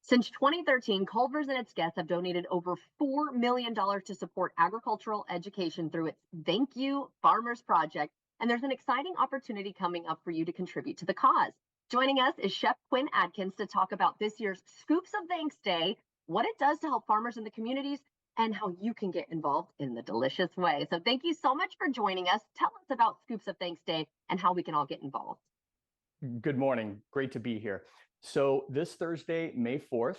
Since 2013, Culvers and its guests have donated over $4 million to support agricultural education through its Thank You Farmers Project. And there's an exciting opportunity coming up for you to contribute to the cause. Joining us is Chef Quinn Adkins to talk about this year's Scoops of Thanks Day, what it does to help farmers in the communities, and how you can get involved in the delicious way. So thank you so much for joining us. Tell us about Scoops of Thanks Day and how we can all get involved. Good morning. Great to be here. So this Thursday, May 4th,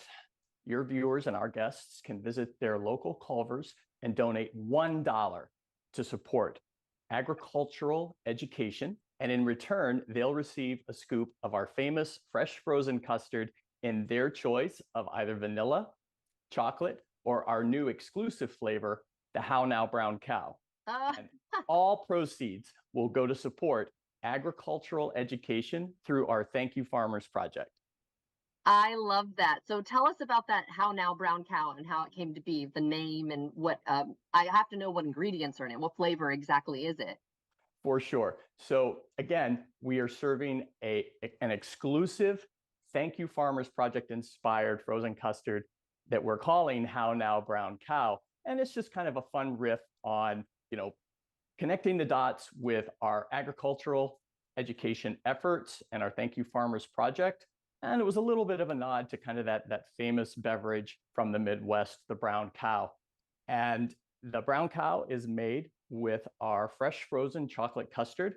your viewers and our guests can visit their local Culvers and donate $1 to support agricultural education. And in return, they'll receive a scoop of our famous fresh frozen custard in their choice of either vanilla, chocolate, or our new exclusive flavor, the How Now Brown Cow. And all proceeds will go to support agricultural education through our Thank You Farmers Project. I love that. So tell us about that How Now Brown Cow and how it came to be, the name, and what I have to know what ingredients are in it. What flavor exactly is it? For sure. So again, we are serving an exclusive Thank You Farmers Project inspired frozen custard that we're calling How Now Brown Cow. And it's just kind of a fun riff on, connecting the dots with our agricultural education efforts and our Thank You Farmers Project. And it was a little bit of a nod to kind of that famous beverage from the Midwest, the brown cow. And the brown cow is made with our fresh frozen chocolate custard.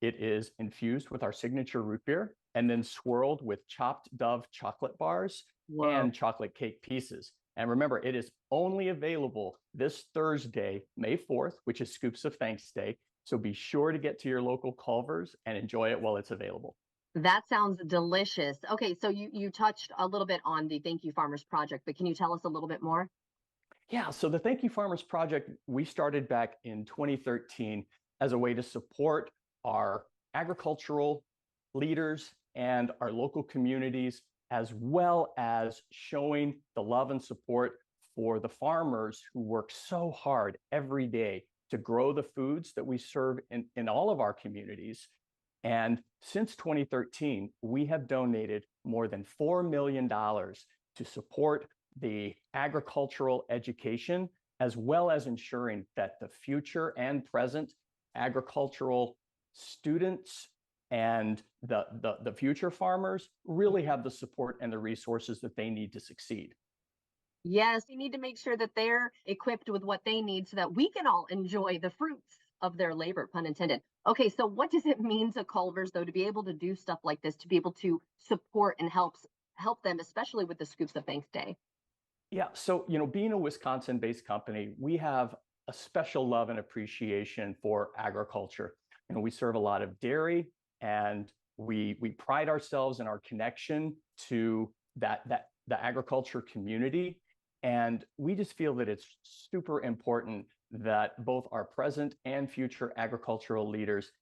It is infused with our signature root beer and then swirled with chopped Dove chocolate bars and chocolate cake pieces. And remember, it is only available this Thursday, May 4th, which is Scoops of Thanks Day. So be sure to get to your local Culvers and enjoy it while it's available. That sounds delicious. Okay, so you touched a little bit on the Thank You Farmers Project, but can you tell us a little bit more? Yeah, so the Thank You Farmers Project, we started back in 2013 as a way to support our agricultural leaders and our local communities, as well as showing the love and support for the farmers who work so hard every day to grow the foods that we serve in all of our communities. And since 2013, we have donated more than $4 million to support the agricultural education, as well as ensuring that the future and present agricultural students and the future farmers really have the support and the resources that they need to succeed. Yes, you need to make sure that they're equipped with what they need so that we can all enjoy the fruits of their labor, pun intended. Okay, so what does it mean to Culvers, though, to be able to do stuff like this, to be able to support and help them, especially with the Scoops of Thanks Day? Yeah, so, being a Wisconsin-based company, we have a special love and appreciation for agriculture. We serve a lot of dairy, and we pride ourselves in our connection to the agriculture community. And we just feel that it's super important that both our present and future agricultural leaders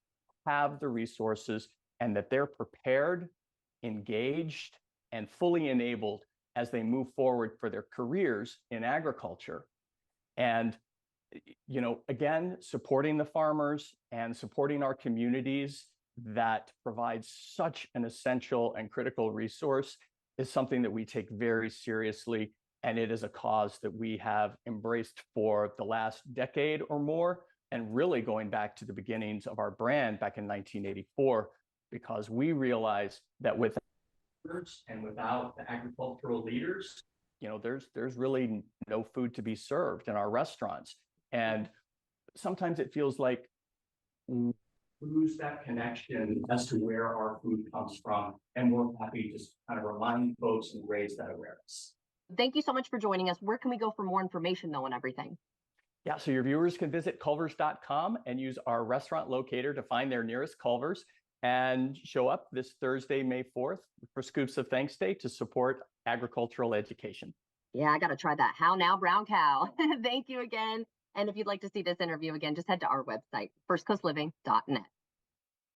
have the resources and that they're prepared, engaged, and fully enabled as they move forward for their careers in agriculture. And, again, supporting the farmers and supporting our communities that provides such an essential and critical resource is something that we take very seriously. And it is a cause that we have embraced for the last decade or more, and really going back to the beginnings of our brand back in 1984, because we realized that without and without the agricultural leaders, there's really no food to be served in our restaurants. And sometimes it feels like we lose that connection as to where our food comes from. And we're happy to just kind of remind folks and raise that awareness. Thank you so much for joining us. Where can we go for more information, though, on everything? Yeah, so your viewers can visit culvers.com and use our restaurant locator to find their nearest Culvers and show up this Thursday, May 4th for Scoops of Thanks Day to support agricultural education. Yeah, I got to try that How Now Brown Cow. Thank you again. And if you'd like to see this interview again, just head to our website, firstcoastliving.net.